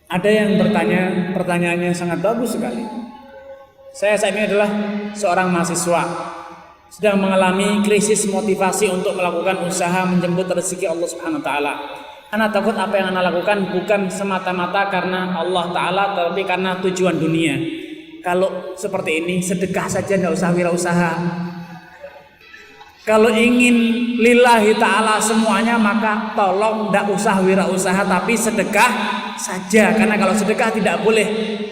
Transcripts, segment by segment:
Ada yang bertanya, pertanyaannya sangat bagus sekali. Saya saat ini adalah seorang mahasiswa, sedang mengalami krisis motivasi untuk melakukan usaha menjemput rezeki Allah Subhanahu wa taala. Ana takut apa yang ana lakukan bukan semata-mata karena Allah taala, tapi karena tujuan dunia. Kalau seperti ini, sedekah saja, tidak usah wirausaha. Kalau ingin lillahi ta'ala semuanya, maka tolong tidak usah wirausaha, tapi sedekah saja. Karena kalau sedekah tidak boleh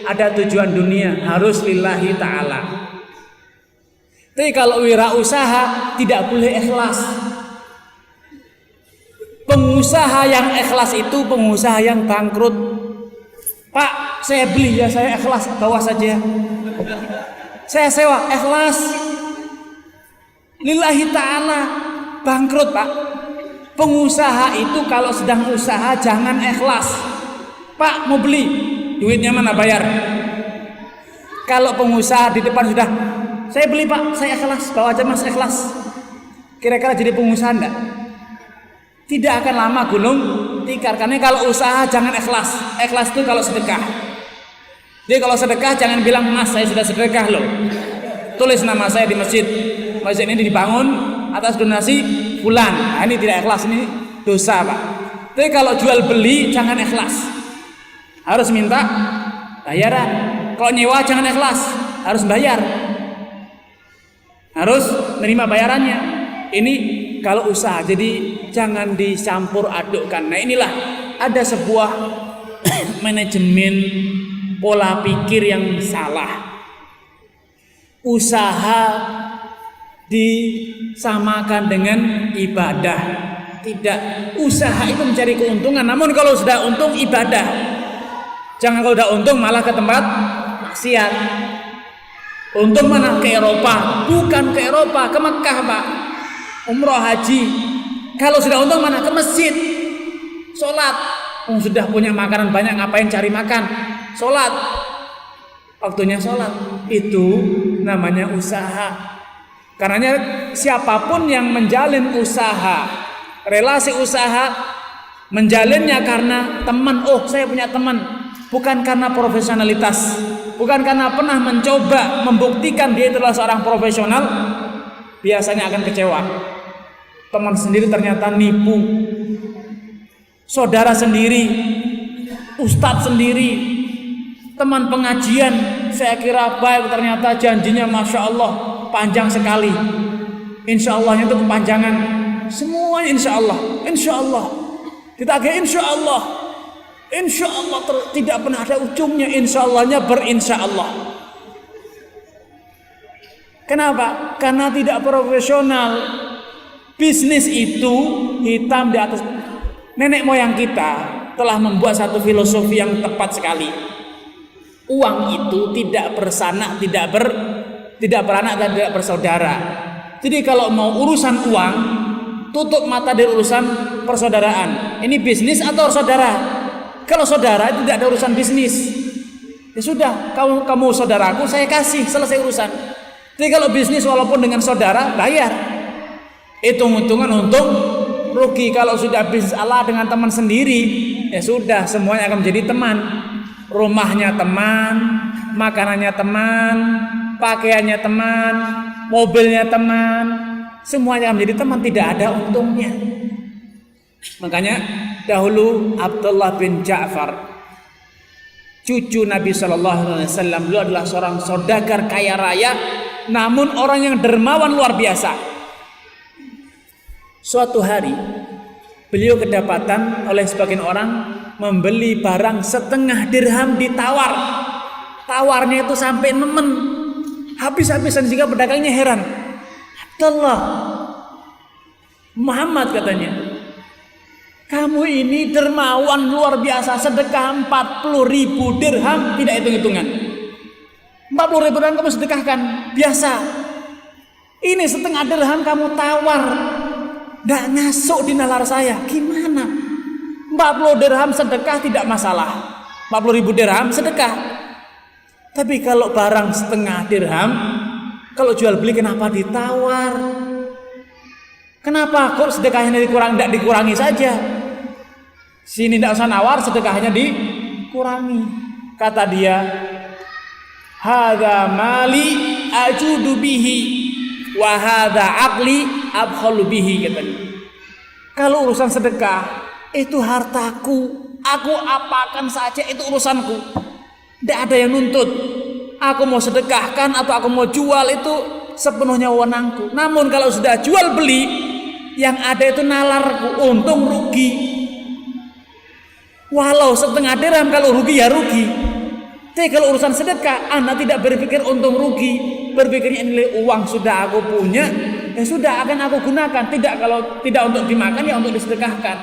ada tujuan dunia, harus lillahi ta'ala. Tapi kalau wirausaha tidak boleh ikhlas. Pengusaha yang ikhlas itu pengusaha yang bangkrut. Pak, saya beli ya, saya ikhlas, bawa saja. Saya sewa, ikhlas. Lillahi ta'ala, bangkrut Pak. Pengusaha itu kalau sedang usaha jangan ikhlas. Pak, mau beli, duitnya mana, bayar. Kalau pengusaha di depan sudah, saya beli Pak, saya ikhlas, bawa aja Mas, ikhlas. Kira-kira jadi pengusaha enggak? Tidak akan lama gulung tikar. Karena kalau usaha jangan ikhlas. Ikhlas itu kalau sedekah. Jadi kalau sedekah jangan bilang, Mas saya sudah sedekah loh, tulis nama saya di masjid. Masjid ini dibangun atas donasi fulan. Nah, ini tidak ikhlas, ini dosa Pak. Tapi kalau jual beli jangan ikhlas, harus minta bayaran. Kalau nyewa jangan ikhlas, harus bayar, harus menerima bayarannya. Ini kalau usaha, jadi jangan dicampur adukkan. Nah inilah ada sebuah manajemen pola pikir yang salah. Usaha disamakan dengan ibadah. Tidak, usaha itu mencari keuntungan, namun kalau sudah untung ibadah. Jangan kalau sudah untung malah ke tempat maksiat. Untung mana? Ke Eropa. Bukan ke Eropa, ke Mekah Pak, umroh haji. Kalau sudah untung mana? Ke masjid, sholat. Sudah punya makanan banyak, ngapain cari makan? Sholat, waktunya sholat. Itu namanya usaha. Karenanya siapapun yang menjalin usaha, relasi usaha, menjalinnya karena teman. Oh saya punya teman, bukan karena profesionalitas, bukan karena pernah mencoba membuktikan dia adalah seorang profesional, biasanya akan kecewa. Teman sendiri ternyata nipu, saudara sendiri, ustadz sendiri, teman pengajian saya kira baik, ternyata janjinya Masya Allah panjang sekali. Insya Allahnya itu kepanjangan, semuanya insya Allah, insya Allah, ditagih insya Allah, insya Allah, tidak pernah ada ujungnya. Insya Allahnya berinsya Allah. Kenapa? Karena tidak profesional. Bisnis itu hitam di atas. Nenek moyang kita telah membuat satu filosofi yang tepat sekali. Uang itu tidak bersanak, tidak beranak dan tidak bersaudara. Jadi kalau mau urusan uang, tutup mata dari urusan persaudaraan. Ini bisnis atau saudara? Kalau saudara tidak ada urusan bisnis, ya sudah, kamu saudaraku, saya kasih, selesai urusan. Jadi kalau bisnis walaupun dengan saudara bayar, hitung-hitungan untung rugi. Kalau sudah bisnis Allah dengan teman sendiri, ya sudah, semuanya akan menjadi teman. Rumahnya teman, makanannya teman, pakaiannya teman, mobilnya teman, semuanya akan menjadi teman, tidak ada untungnya. Makanya dahulu Abdullah bin Ja'far, cucu Nabi SAW, beliau adalah seorang saudagar kaya raya, namun orang yang dermawan luar biasa. Suatu hari beliau kedapatan oleh sebagian orang membeli barang setengah dirham ditawar. Tawarnya itu sampai nemen, habis-habisan, sehingga pedagangnya heran. Abdullah, Muhammad katanya, kamu ini dermawan luar biasa, sedekah 40.000 dirham tidak hitung-hitungan. 40.000 dirham kamu sedekahkan, biasa. Ini setengah dirham kamu tawar, tidak nyasuk di nalar saya. Gimana? 40 dirham sedekah tidak masalah, 40.000 dirham sedekah. Tapi kalau barang setengah dirham, kalau jual beli kenapa ditawar? Kenapa kok sedekahnya tidak dikurangi saja? Sini tidak usah nawar, sedekahnya dikurangi. kurangi. Kata dia, hadza mali ajudu bihi wa hadza aqli abkhalu bihi, katanya. Kalau urusan sedekah itu hartaku, aku apakan saja, itu urusanku. Tidak ada yang nuntut. Aku mau sedekahkan atau aku mau jual itu sepenuhnya wewenangku. Namun kalau sudah jual beli, yang ada itu nalarku, untung rugi. Walau setengah dirham, kalau rugi ya rugi. Tapi kalau urusan sedekah, anak tidak berpikir untung rugi, berpikirnya nilai uang sudah aku punya, ya sudah akan aku gunakan. Tidak, kalau tidak untuk dimakan ya untuk disedekahkan.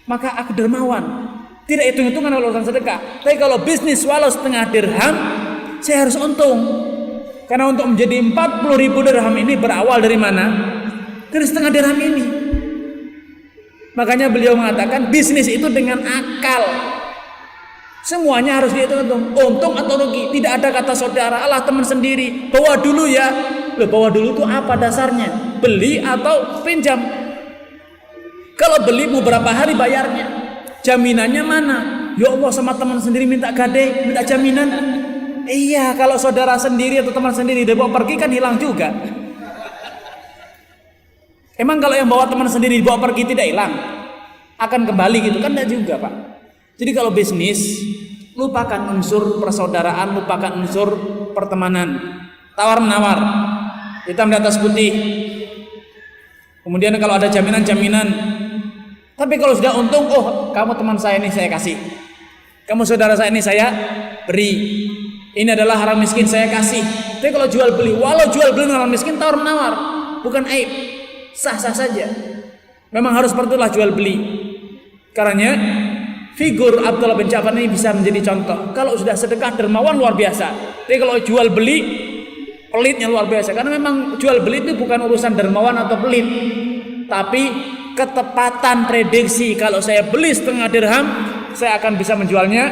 Maka aku dermawan. Tidak hitung-hitungan kalau urusan sedekah. Tapi kalau bisnis walau setengah dirham, saya harus untung. Karena untuk menjadi 40.000 dirham ini berawal dari mana? Dari setengah dirham ini. Makanya beliau mengatakan bisnis itu dengan akal. Semuanya harus dihitung, untung atau rugi. Tidak ada kata saudara, alah teman sendiri, bawa dulu ya. Loh, bawa dulu itu apa dasarnya? Beli atau pinjam? Kalau beli mau berapa hari bayarnya? Jaminannya mana? Ya Allah, sama teman sendiri minta gade, minta jaminan. Iya, kalau saudara sendiri atau teman sendiri dibawa pergi kan hilang juga. Emang kalau yang bawa teman sendiri dibawa pergi tidak hilang? Akan kembali gitu kan? Tidak juga, Pak. Jadi kalau bisnis, lupakan unsur persaudaraan, lupakan unsur pertemanan. Tawar menawar, hitam di atas putih. Kemudian kalau ada jaminan. Tapi kalau sudah untung, oh kamu teman saya ini saya kasih, kamu saudara saya ini saya beri. Ini adalah haram miskin saya kasih. Tapi kalau jual beli, walau jual beli haram miskin, tawar menawar, bukan aib, sah-sah saja. Memang harus seperti itulah jual beli. Karena figur Abdullah bin Ja'far ini bisa menjadi contoh. Kalau sudah sedekah dermawan luar biasa. Tapi kalau jual beli pelitnya luar biasa. Karena memang jual beli itu bukan urusan dermawan atau pelit, tapi ketepatan prediksi. Kalau saya beli setengah dirham, saya akan bisa menjualnya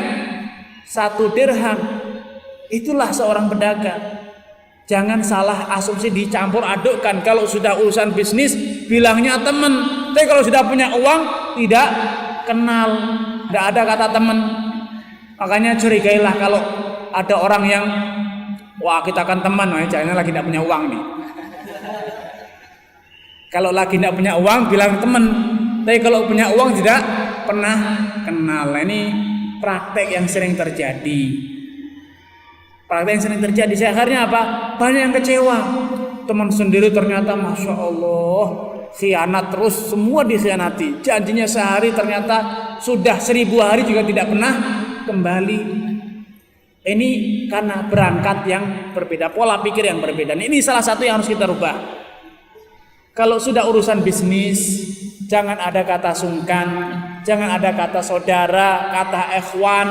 1 dirham. Itulah seorang pedagang. Jangan salah asumsi, dicampur adukkan. Kalau sudah urusan bisnis bilangnya teman, tapi kalau sudah punya uang tidak kenal. Tidak ada kata teman. Makanya curigailah kalau ada orang yang wah kita kan teman, jangan lagi tidak punya uang nih. Kalau lagi tidak punya uang bilang teman, tapi kalau punya uang tidak pernah kenal. Nah, ini praktek yang sering terjadi. Praktek yang sering terjadi. Akhirnya apa? Banyak yang kecewa. Teman sendiri ternyata masya Allah khianat terus, semua dikhianati. Janjinya sehari ternyata sudah 1000 hari juga tidak pernah kembali. Ini karena berangkat yang berbeda, pola pikir yang berbeda. Ini salah satu yang harus kita rubah. Kalau sudah urusan bisnis, jangan ada kata sungkan, jangan ada kata saudara, kata ikhwan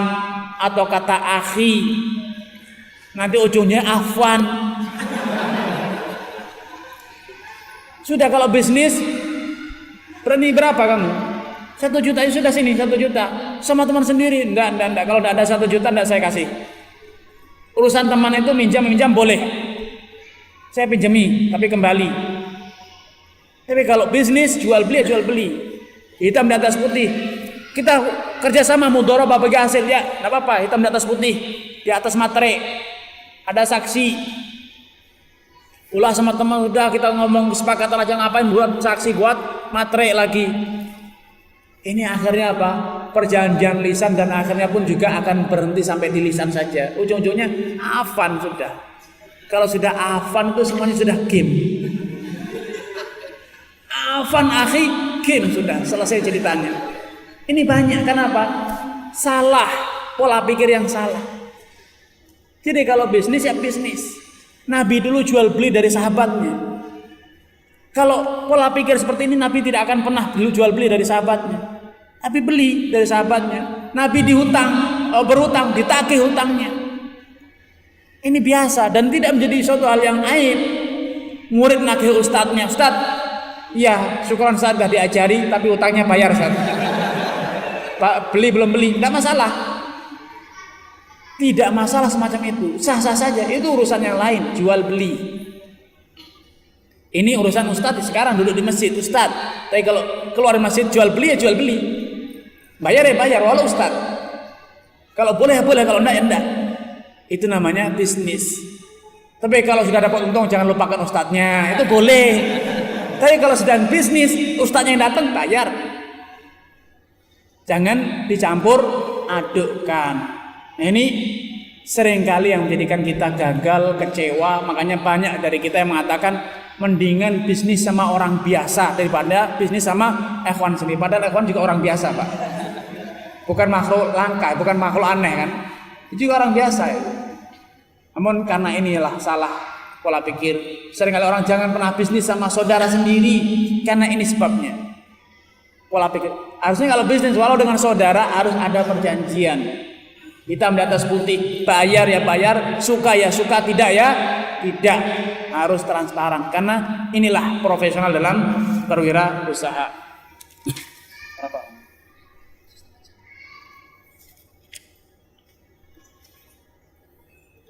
atau kata akhi. Nanti ujungnya afwan. Sudah kalau bisnis, berani berapa kamu? 1 juta itu sudah sini, 1 juta. Sama teman sendiri, enggak. Kalau enggak ada 1 juta, enggak saya kasih. Urusan teman itu minjam boleh. Saya pinjami, tapi kembali. Tapi kalau bisnis, jual beli. Hitam di atas putih. Kita kerjasama mudharabah bagi hasil, ya, enggak apa-apa, hitam di atas putih. Di atas materai. Ada saksi. Ulah sama teman udah kita ngomong kesepakatan aja ngapain buat saksi buat materai lagi. Ini akhirnya apa? Perjanjian lisan dan akhirnya pun juga akan berhenti sampai di lisan saja. Ujung-ujungnya afan sudah. Kalau sudah afan itu semuanya sudah game. Afan akhi game sudah selesai ceritanya. Ini banyak kenapa? Salah, pola pikir yang salah. Jadi kalau bisnis ya bisnis. Nabi dulu jual beli dari sahabatnya. Kalau pola pikir seperti ini, Nabi tidak akan pernah jual beli dari sahabatnya. Nabi beli dari sahabatnya. Nabi berhutang, ditagih hutangnya. Ini biasa dan tidak menjadi suatu hal yang aib. Murid nagih ustadznya, Ustaz, ya syukuran Ustaz sudah diajari, tapi hutangnya bayar Ustaz. Pak beli belum beli, tidak masalah. Tidak masalah semacam itu, sah-sah saja. Itu urusan yang lain, jual beli. Ini urusan ustadz sekarang duduk di masjid, ustadz. Tapi kalau keluar dari masjid jual beli ya jual beli. Bayar ya bayar, walau ustadz. Kalau boleh boleh, kalau enggak ya enggak. Itu namanya bisnis. Tapi kalau sudah dapat untung jangan lupakan ustadznya, itu boleh. Tapi kalau sedang bisnis, ustadznya yang datang bayar. Jangan dicampur adukkan. Nah, ini seringkali yang menjadikan kita gagal, kecewa. Makanya banyak dari kita yang mengatakan mendingan bisnis sama orang biasa daripada bisnis sama ikhwan sendiri. Padahal ikhwan juga orang biasa, Pak. Bukan makhluk langka, bukan makhluk aneh kan. Itu juga orang biasa ya. Namun karena inilah salah pola pikir. Seringkali orang jangan pernah bisnis sama saudara sendiri, karena ini sebabnya. Pola pikir. Harusnya kalau bisnis walau dengan saudara harus ada perjanjian. Hitam di atas putih, bayar ya bayar, suka ya suka, tidak ya tidak. Harus transparan karena inilah profesional dalam berwirausaha.